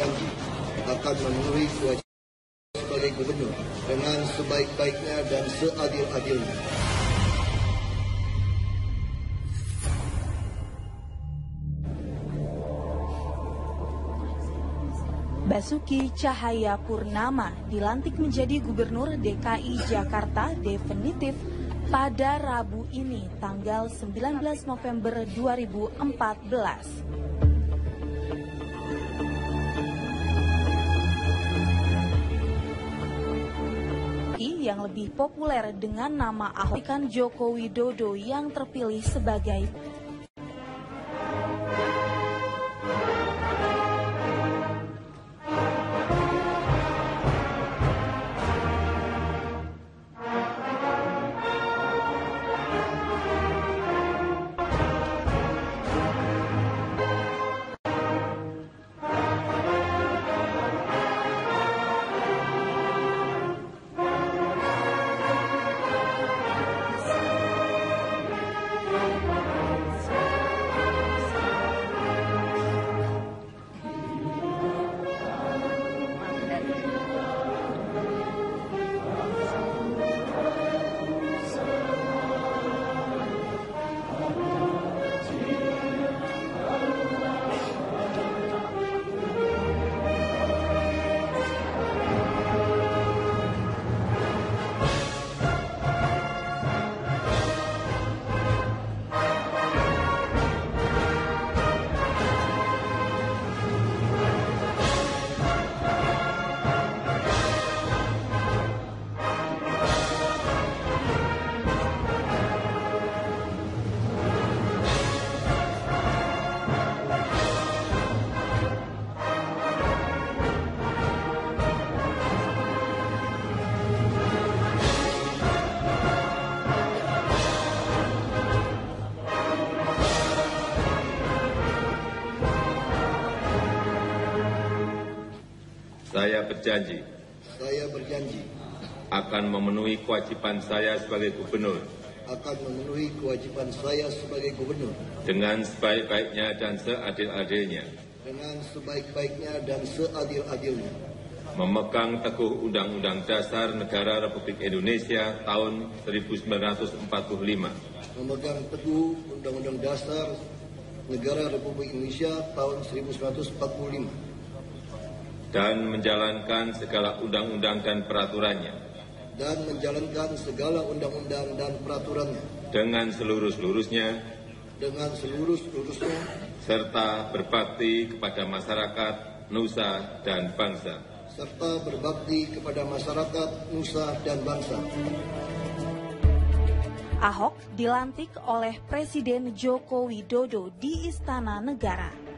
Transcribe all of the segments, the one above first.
berjanji akan memenuhi kewajiban sebagai gubernur dengan sebaik-baiknya dan seadil-adilnya. Basuki Cahayapurnama dilantik menjadi Gubernur DKI Jakarta definitif pada Rabu ini, tanggal 19 November 2014. Yang lebih populer dengan nama Ahok Joko Widodo yang terpilih sebagai Saya berjanji akan memenuhi kewajiban saya sebagai gubernur dengan sebaik-baiknya dan seadil-adilnya, memegang teguh Undang-Undang Dasar Negara Republik Indonesia tahun 1945, dan menjalankan segala undang-undang dan peraturannya dengan seluruh-seluruhnya serta berbakti kepada masyarakat, nusa, dan bangsa. Ahok dilantik oleh Presiden Joko Widodo di Istana Negara.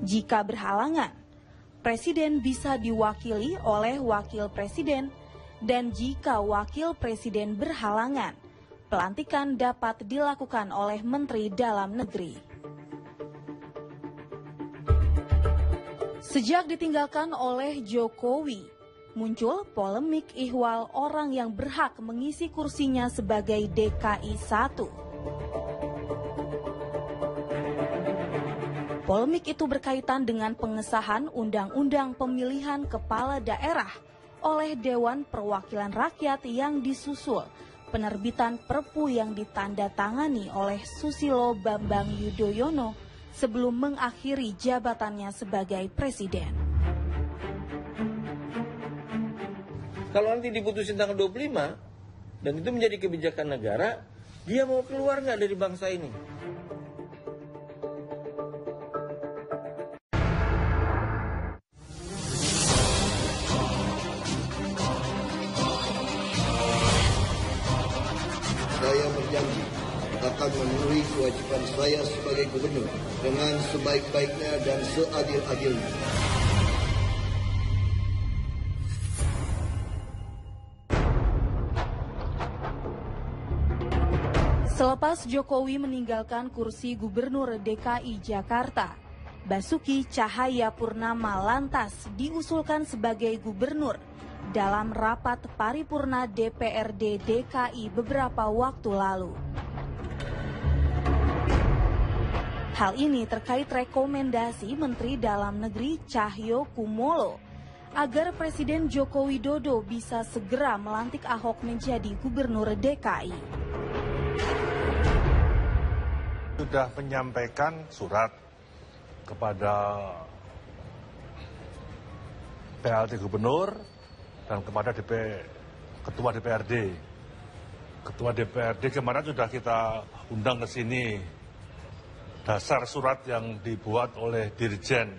Jika berhalangan, Presiden bisa diwakili oleh Wakil Presiden, dan jika Wakil Presiden berhalangan, pelantikan dapat dilakukan oleh Menteri Dalam Negeri. Sejak ditinggalkan oleh Jokowi, muncul polemik ihwal orang yang berhak mengisi kursinya sebagai DKI 1. Polemik itu berkaitan dengan pengesahan Undang-Undang Pemilihan Kepala Daerah oleh Dewan Perwakilan Rakyat yang disusul penerbitan Perpu yang ditandatangani oleh Susilo Bambang Yudhoyono sebelum mengakhiri jabatannya sebagai Presiden. Kalau nanti diputusin tanggal 25 dan itu menjadi kebijakan negara, dia mau keluar nggak dari bangsa ini? Saya berjanji akan memenuhi kewajiban saya sebagai gubernur dengan sebaik-baiknya dan seadil-adilnya. Selepas Jokowi meninggalkan kursi Gubernur DKI Jakarta, Basuki Cahayapurnama lantas diusulkan sebagai gubernur dalam rapat paripurna DPRD DKI beberapa waktu lalu. Hal ini terkait rekomendasi Menteri Dalam Negeri Cahyokumolo agar Presiden Joko Widodo bisa segera melantik Ahok menjadi gubernur DKI. Sudah menyampaikan surat kepada PLT Gubernur dan kepada Ketua DPRD. Ketua DPRD kemarin sudah kita undang ke sini. Dasar surat yang dibuat oleh Dirjen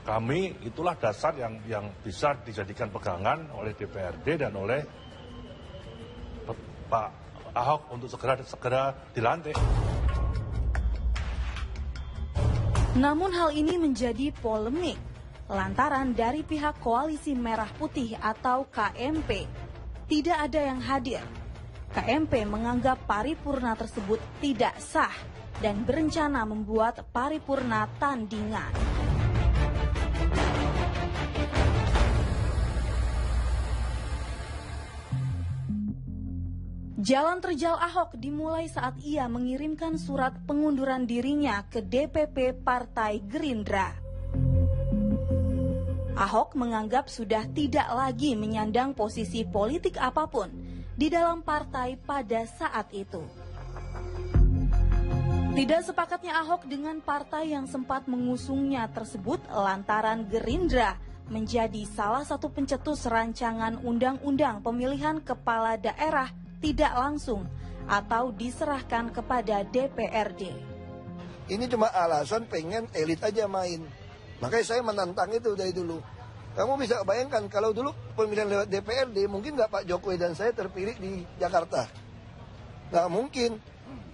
kami itulah dasar yang bisa dijadikan pegangan oleh DPRD dan oleh Pak Ahok untuk segera dilantik. Namun hal ini menjadi polemik lantaran dari pihak Koalisi Merah Putih atau KMP tidak ada yang hadir. KMP menganggap paripurna tersebut tidak sah dan berencana membuat paripurna tandingan. Jalan terjal Ahok dimulai saat ia mengirimkan surat pengunduran dirinya ke DPP Partai Gerindra. Ahok menganggap sudah tidak lagi menyandang posisi politik apapun di dalam partai pada saat itu. Tidak sepakatnya Ahok dengan partai yang sempat mengusungnya tersebut lantaran Gerindra menjadi salah satu pencetus rancangan undang-undang pemilihan kepala daerah tidak langsung atau diserahkan kepada DPRD. Ini cuma alasan pengen elit aja main. Makanya saya menantang itu dari dulu. Kamu bisa bayangkan kalau dulu pemilihan lewat DPRD, mungkin nggak Pak Jokowi dan saya terpilih di Jakarta? Nggak mungkin.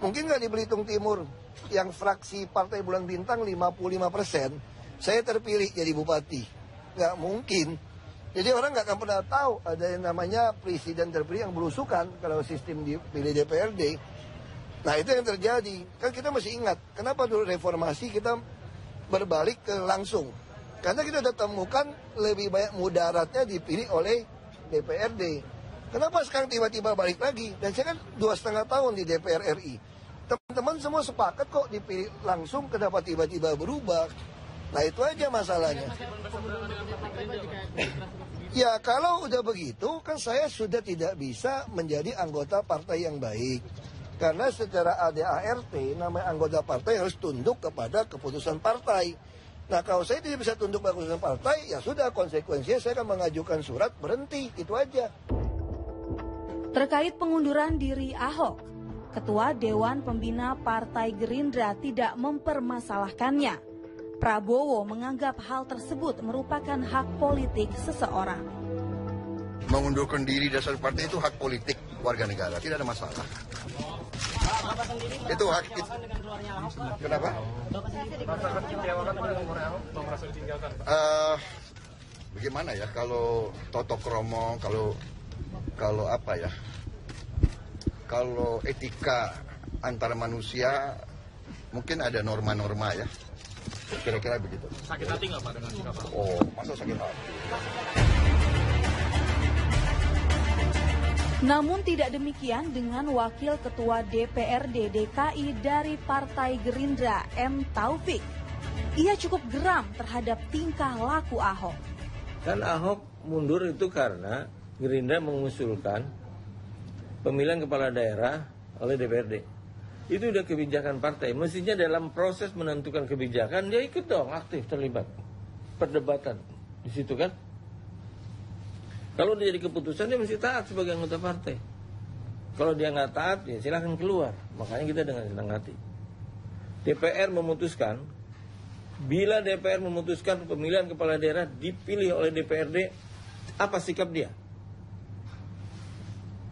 Mungkin nggak di Belitung Timur, yang fraksi Partai Bulan Bintang 55%, saya terpilih jadi bupati. Nggak mungkin. Jadi orang nggak akan pernah tahu ada yang namanya presiden terpilih yang berusukan kalau sistem dipilih DPRD. Nah itu yang terjadi. Kan kita masih ingat, kenapa dulu reformasi kita berbalik ke langsung. Karena kita sudah temukan lebih banyak mudaratnya dipilih oleh DPRD. Kenapa sekarang tiba-tiba balik lagi? Dan saya kan 2,5 tahun di DPR RI. Teman-teman semua sepakat kok dipilih langsung, kenapa tiba-tiba berubah? Nah itu aja masalahnya. Ya kalau udah begitu kan saya sudah tidak bisa menjadi anggota partai yang baik. Karena secara ADART namanya anggota partai harus tunduk kepada keputusan partai. Nah kalau saya tidak bisa tunduk pada keputusan partai, ya sudah konsekuensinya saya akan mengajukan surat berhenti, itu aja. Terkait pengunduran diri Ahok, Ketua Dewan Pembina Partai Gerindra tidak mempermasalahkannya. Prabowo menganggap hal tersebut merupakan hak politik seseorang. Mengundurkan diri dasar partai itu hak politik warga negara, tidak ada masalah. Itu hak kita. Kenapa? Bagaimana ya kalau Toto Kromo, kalau apa ya? Kalau etika antar manusia mungkin ada norma-norma ya. Kira-kira begitu. Sakit hati nggak Pak dengan sikap Pak? Oh, masa sakit hati? Namun tidak demikian dengan Wakil Ketua DPRD DKI dari Partai Gerindra M. Taufik. Ia cukup geram terhadap tingkah laku Ahok. Kan Ahok mundur itu karena Gerindra mengusulkan pemilihan kepala daerah oleh DPRD. Itu udah kebijakan partai. Mestinya dalam proses menentukan kebijakan dia ikut dong, aktif terlibat perdebatan di situ kan. Kalau dia jadi keputusan dia mesti taat sebagai anggota partai. Kalau dia nggak taat ya silahkan keluar. Makanya kita dengan senang hati. DPR memutuskan, bila DPR memutuskan pemilihan kepala daerah dipilih oleh DPRD, apa sikap dia?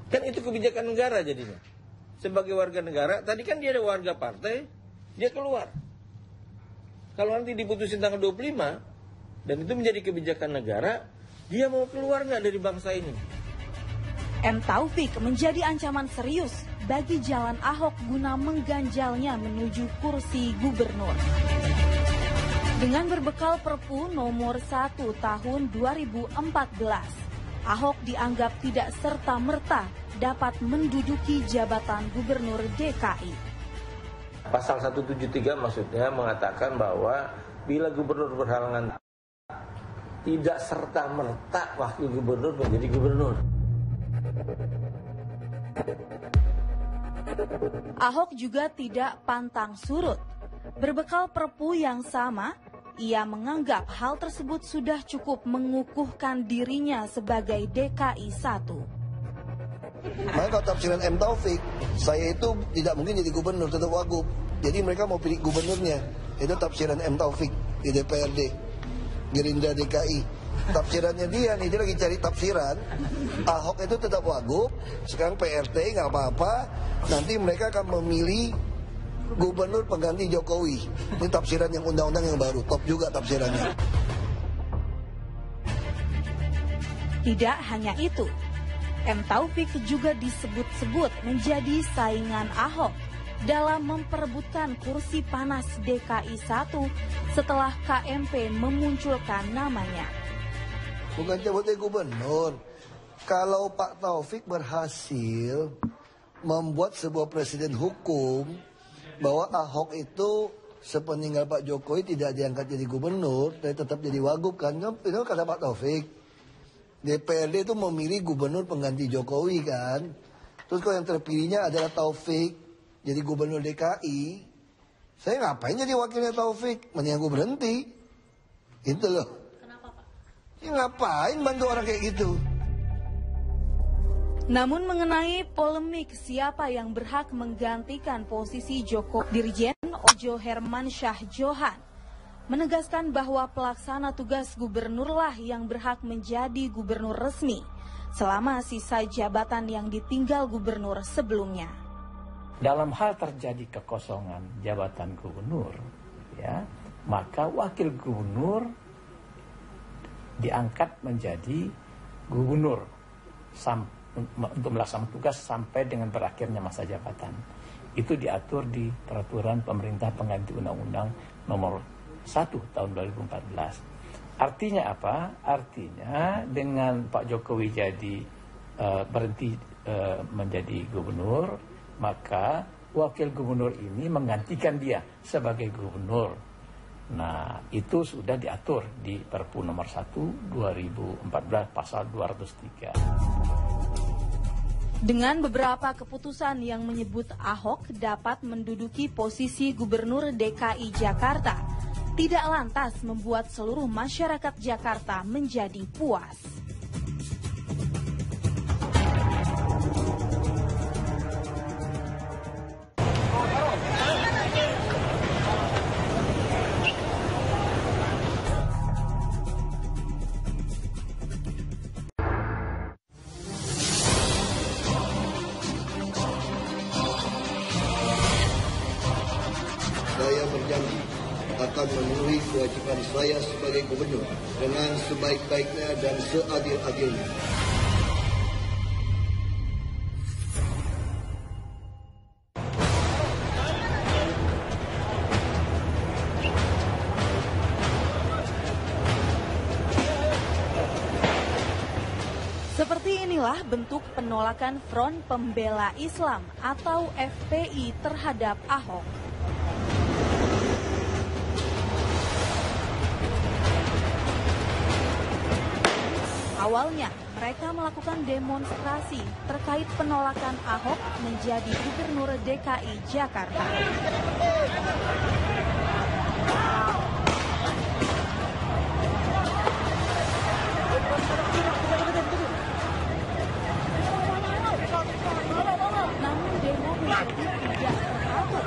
Kan itu kebijakan negara jadinya. Sebagai warga negara, tadi kan dia ada warga partai, dia keluar. Kalau nanti diputusin tanggal 25, dan itu menjadi kebijakan negara, dia mau keluar nggak dari bangsa ini? M. Taufik menjadi ancaman serius bagi jalan Ahok guna mengganjalnya menuju kursi gubernur. Dengan berbekal Perpu nomor 1 tahun 2014, Ahok dianggap tidak serta-merta dapat menduduki jabatan gubernur DKI. Pasal 173 maksudnya mengatakan bahwa bila gubernur berhalangan tidak serta-merta wakil gubernur menjadi gubernur. Ahok juga tidak pantang surut. Berbekal Perpu yang sama, ia menganggap hal tersebut sudah cukup mengukuhkan dirinya sebagai DKI 1. Makanya kalau tafsiran M. Taufik, saya itu tidak mungkin jadi gubernur, tetap wagub. Jadi mereka mau pilih gubernurnya. Itu tafsiran M. Taufik di DPRD, Gerindra DKI. Tafsirannya dia nih, dia lagi cari tafsiran. Ahok itu tetap wagub, sekarang PRT nggak apa-apa. Nanti mereka akan memilih gubernur pengganti Jokowi. Ini tafsiran yang undang-undang yang baru, top juga tafsirannya. Tidak hanya itu, M. Taufik juga disebut-sebut menjadi saingan Ahok dalam memperebutkan kursi panas DKI 1 setelah KMP memunculkan namanya. Bukan cabutnya gubernur. Kalau Pak Taufik berhasil membuat sebuah presiden hukum bahwa Ahok itu sepeninggal Pak Jokowi tidak diangkat jadi gubernur, tapi tetap jadi wagub kan? Itu kata Pak Taufik. DPRD itu memilih gubernur pengganti Jokowi kan? Terus kalau yang terpilihnya adalah Taufik jadi gubernur DKI, saya ngapain jadi wakilnya Taufik? Mendingan gue berhenti. Gitu loh. Kenapa, Pak? Ya ngapain bantu orang kayak gitu? Namun mengenai polemik siapa yang berhak menggantikan posisi Joko, Dirjen Ojo Hermansyah Johan menegaskan bahwa pelaksana tugas gubernurlah yang berhak menjadi gubernur resmi selama sisa jabatan yang ditinggal gubernur sebelumnya. Dalam hal terjadi kekosongan jabatan gubernur, ya, maka wakil gubernur diangkat menjadi gubernur untuk melaksanakan tugas sampai dengan berakhirnya masa jabatan. Itu diatur di peraturan pemerintah pengganti undang-undang nomor 1 tahun 2014. Artinya apa? Artinya dengan Pak Jokowi jadi berhenti menjadi gubernur, maka wakil gubernur ini menggantikan dia sebagai gubernur. Nah, itu sudah diatur di Perpu nomor 1 2014 pasal 203. Dengan beberapa keputusan yang menyebut Ahok dapat menduduki posisi gubernur DKI Jakarta, tidak lantas membuat seluruh masyarakat Jakarta menjadi puas. Saya berjanji akan memenuhi kewajiban saya sebagai gubernur dengan sebaik-baiknya dan seadil-adilnya. Seperti inilah bentuk penolakan Front Pembela Islam atau FPI terhadap Ahok. Awalnya, mereka melakukan demonstrasi terkait penolakan Ahok menjadi gubernur DKI Jakarta. Namun demo menjadi tidak teratur